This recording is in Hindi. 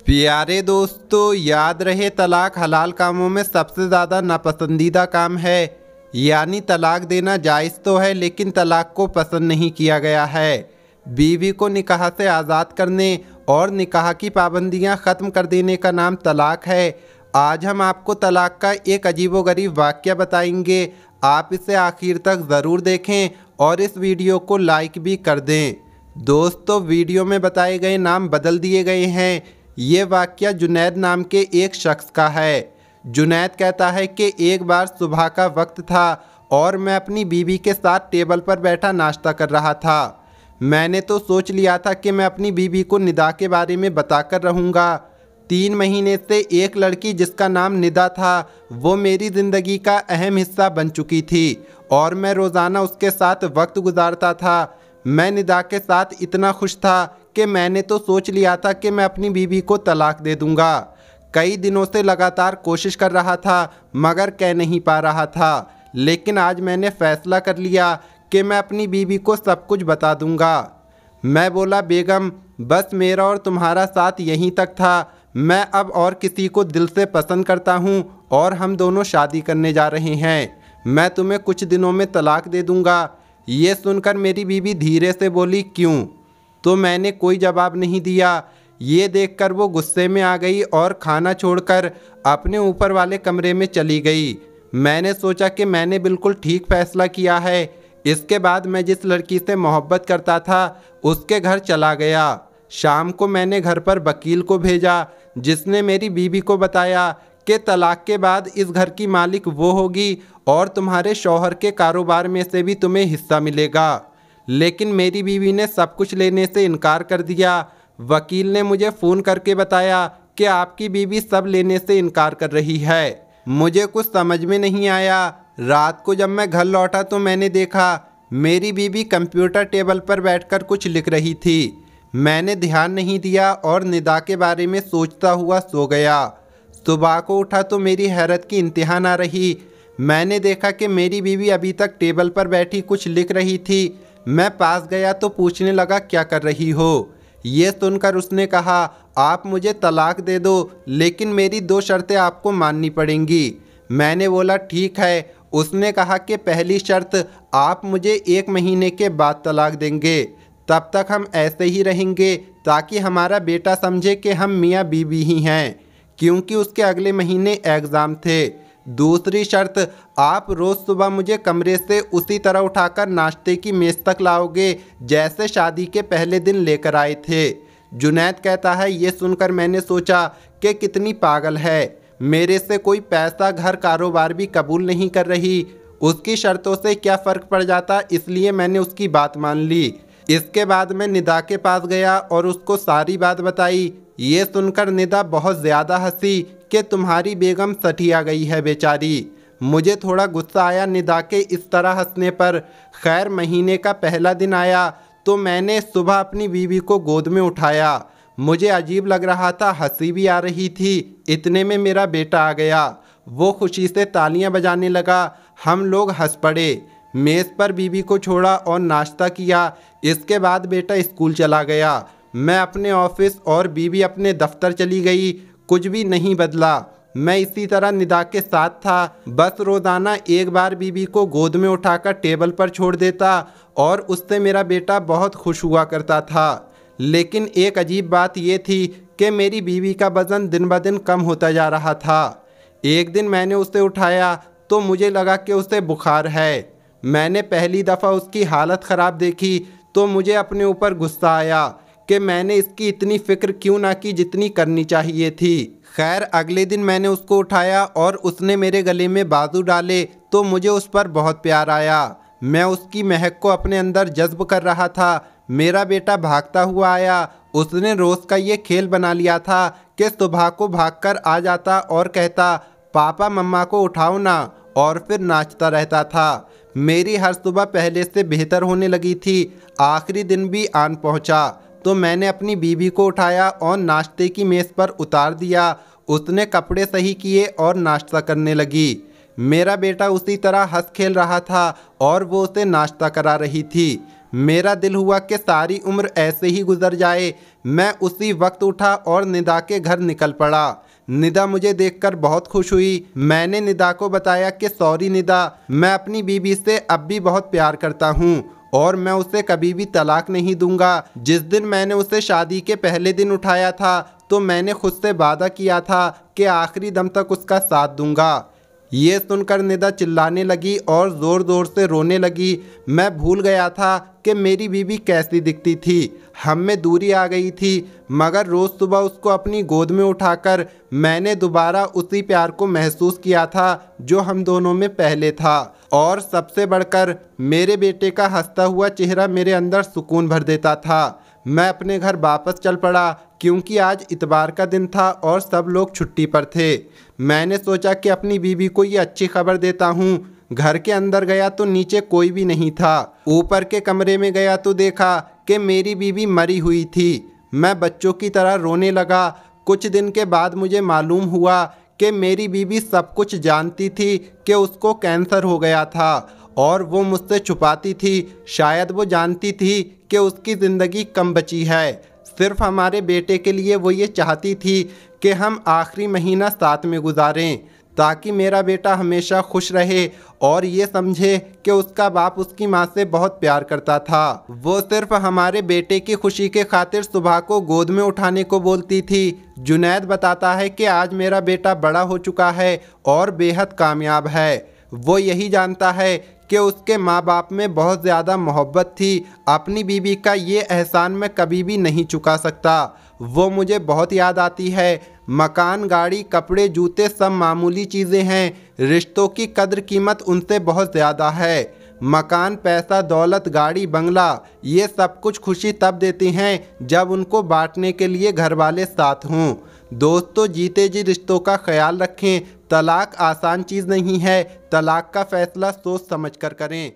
प्यारे दोस्तों, याद रहे तलाक हलाल कामों में सबसे ज़्यादा नापसंदीदा काम है। यानी तलाक देना जायज़ तो है लेकिन तलाक को पसंद नहीं किया गया है। बीवी को निकाह से आज़ाद करने और निकाह की पाबंदियां ख़त्म कर देने का नाम तलाक है। आज हम आपको तलाक का एक अजीबोगरीब वाक़या बताएंगे। आप इसे आखिर तक ज़रूर देखें और इस वीडियो को लाइक भी कर दें। दोस्तों, वीडियो में बताए गए नाम बदल दिए गए हैं। ये वाक़या जुनैद नाम के एक शख्स का है। जुनैद कहता है कि एक बार सुबह का वक्त था और मैं अपनी बीवी के साथ टेबल पर बैठा नाश्ता कर रहा था। मैंने तो सोच लिया था कि मैं अपनी बीवी को निदा के बारे में बताकर रहूँगा। 3 महीने से एक लड़की जिसका नाम निदा था वो मेरी ज़िंदगी का अहम हिस्सा बन चुकी थी और मैं रोज़ाना उसके साथ वक्त गुजारता था। मैं निदा के साथ इतना खुश था कि मैंने तो सोच लिया था कि मैं अपनी बीवी को तलाक दे दूंगा। कई दिनों से लगातार कोशिश कर रहा था मगर कह नहीं पा रहा था। लेकिन आज मैंने फैसला कर लिया कि मैं अपनी बीवी को सब कुछ बता दूंगा। मैं बोला, बेगम, बस मेरा और तुम्हारा साथ यहीं तक था। मैं अब और किसी को दिल से पसंद करता हूँ और हम दोनों शादी करने जा रहे हैं। मैं तुम्हें कुछ दिनों में तलाक दे दूंगा। ये सुनकर मेरी बीवी धीरे से बोली, क्यों? तो मैंने कोई जवाब नहीं दिया। ये देखकर वो गुस्से में आ गई और खाना छोड़कर अपने ऊपर वाले कमरे में चली गई। मैंने सोचा कि मैंने बिल्कुल ठीक फैसला किया है। इसके बाद मैं जिस लड़की से मोहब्बत करता था उसके घर चला गया। शाम को मैंने घर पर वकील को भेजा जिसने मेरी बीवी को बताया कि तलाक के बाद इस घर की मालिक वो होगी और तुम्हारे शौहर के कारोबार में से भी तुम्हें हिस्सा मिलेगा। लेकिन मेरी बीवी ने सब कुछ लेने से इनकार कर दिया। वकील ने मुझे फ़ोन करके बताया कि आपकी बीवी सब लेने से इनकार कर रही है। मुझे कुछ समझ में नहीं आया। रात को जब मैं घर लौटा तो मैंने देखा मेरी बीवी कंप्यूटर टेबल पर बैठकर कुछ लिख रही थी। मैंने ध्यान नहीं दिया और निदा के बारे में सोचता हुआ सो गया। सुबह को उठा तो मेरी हैरत की इंतहा ना रही। मैंने देखा कि मेरी बीवी अभी तक टेबल पर बैठी कुछ लिख रही थी। मैं पास गया तो पूछने लगा, क्या कर रही हो? ये सुनकर उसने कहा, आप मुझे तलाक दे दो लेकिन मेरी 2 शर्तें आपको माननी पड़ेंगी। मैंने बोला, ठीक है। उसने कहा कि पहली शर्त, आप मुझे 1 महीने के बाद तलाक देंगे। तब तक हम ऐसे ही रहेंगे ताकि हमारा बेटा समझे कि हम मियाँ बीवी ही हैं, क्योंकि उसके अगले महीने एग्ज़ाम थे। दूसरी शर्त, आप रोज़ सुबह मुझे कमरे से उसी तरह उठाकर नाश्ते की मेज़ तक लाओगे जैसे शादी के पहले दिन लेकर आए थे। जुनैद कहता है, ये सुनकर मैंने सोचा कि कितनी पागल है। मेरे से कोई पैसा, घर, कारोबार भी कबूल नहीं कर रही। उसकी शर्तों से क्या फ़र्क पड़ जाता, इसलिए मैंने उसकी बात मान ली। इसके बाद मैं निदा के पास गया और उसको सारी बात बताई। ये सुनकर निदा बहुत ज़्यादा हंसी कि तुम्हारी बेगम सठिया गई है बेचारी। मुझे थोड़ा गुस्सा आया निदा के इस तरह हंसने पर। खैर, महीने का पहला दिन आया तो मैंने सुबह अपनी बीवी को गोद में उठाया। मुझे अजीब लग रहा था, हंसी भी आ रही थी। इतने में मेरा बेटा आ गया। वो खुशी से तालियां बजाने लगा। हम लोग हंस पड़े। मेज़ पर बीवी को छोड़ा और नाश्ता किया। इसके बाद बेटा स्कूल चला गया। मैं अपने ऑफिस और बीवी अपने दफ्तर चली गई। कुछ भी नहीं बदला। मैं इसी तरह निदा के साथ था। बस रोज़ाना एक बार बीवी को गोद में उठाकर टेबल पर छोड़ देता और उससे मेरा बेटा बहुत खुश हुआ करता था। लेकिन एक अजीब बात यह थी कि मेरी बीवी का वज़न दिन ब दिन कम होता जा रहा था। एक दिन मैंने उसे उठाया तो मुझे लगा कि उसे बुखार है। मैंने पहली दफ़ा उसकी हालत ख़राब देखी तो मुझे अपने ऊपर गुस्सा आया कि मैंने इसकी इतनी फ़िक्र क्यों ना की जितनी करनी चाहिए थी। खैर, अगले दिन मैंने उसको उठाया और उसने मेरे गले में बाजू डाले तो मुझे उस पर बहुत प्यार आया। मैं उसकी महक को अपने अंदर जज्ब कर रहा था। मेरा बेटा भागता हुआ आया। उसने रोज़ का ये खेल बना लिया था कि सुबह को भागकर आ जाता और कहता, पापा मम्मा को उठाओ ना, और फिर नाचता रहता था। मेरी हर सुबह पहले से बेहतर होने लगी थी। आखिरी दिन भी आन पहुंचा तो मैंने अपनी बीवी को उठाया और नाश्ते की मेज़ पर उतार दिया। उसने कपड़े सही किए और नाश्ता करने लगी। मेरा बेटा उसी तरह हंस खेल रहा था और वो उसे नाश्ता करा रही थी। मेरा दिल हुआ कि सारी उम्र ऐसे ही गुजर जाए। मैं उसी वक्त उठा और निदा के घर निकल पड़ा। निदा मुझे देखकर बहुत खुश हुई। मैंने निदा को बताया कि सॉरी निदा, मैं अपनी बीवी से अब भी बहुत प्यार करता हूँ और मैं उसे कभी भी तलाक नहीं दूंगा। जिस दिन मैंने उसे शादी के पहले दिन उठाया था तो मैंने खुद से वादा किया था कि आखिरी दम तक उसका साथ दूंगा। ये सुनकर निदा चिल्लाने लगी और ज़ोर ज़ोर से रोने लगी। मैं भूल गया था कि मेरी बीवी कैसी दिखती थी। हम में दूरी आ गई थी, मगर रोज़ सुबह उसको अपनी गोद में उठाकर मैंने दोबारा उसी प्यार को महसूस किया था जो हम दोनों में पहले था। और सबसे बढ़कर मेरे बेटे का हंसता हुआ चेहरा मेरे अंदर सुकून भर देता था। मैं अपने घर वापस चल पड़ा क्योंकि आज इतवार का दिन था और सब लोग छुट्टी पर थे। मैंने सोचा कि अपनी बीवी को ये अच्छी खबर देता हूँ। घर के अंदर गया तो नीचे कोई भी नहीं था। ऊपर के कमरे में गया तो देखा कि मेरी बीवी मरी हुई थी। मैं बच्चों की तरह रोने लगा। कुछ दिन के बाद मुझे मालूम हुआ कि मेरी बीवी सब कुछ जानती थी कि उसको कैंसर हो गया था और वो मुझसे छुपाती थी। शायद वो जानती थी कि उसकी ज़िंदगी कम बची है। सिर्फ हमारे बेटे के लिए वो ये चाहती थी कि हम आखिरी महीना साथ में गुजारें ताकि मेरा बेटा हमेशा खुश रहे और ये समझे कि उसका बाप उसकी माँ से बहुत प्यार करता था। वो सिर्फ हमारे बेटे की खुशी के खातिर सुबह को गोद में उठाने को बोलती थी। जुनैद बताता है कि आज मेरा बेटा बड़ा हो चुका है और बेहद कामयाब है। वो यही जानता है कि उसके माँ बाप में बहुत ज़्यादा मोहब्बत थी। अपनी बीवी का ये एहसान मैं कभी भी नहीं चुका सकता। वो मुझे बहुत याद आती है। मकान, गाड़ी, कपड़े, जूते सब मामूली चीज़ें हैं। रिश्तों की कद्र कीमत उनसे बहुत ज़्यादा है। मकान, पैसा, दौलत, गाड़ी, बंगला, ये सब कुछ खुशी तब देती हैं जब उनको बांटने के लिए घर वाले साथ हों। दोस्तों, जीते जी रिश्तों का ख्याल रखें। तलाक आसान चीज़ नहीं है। तलाक का फैसला सोच समझ कर करें।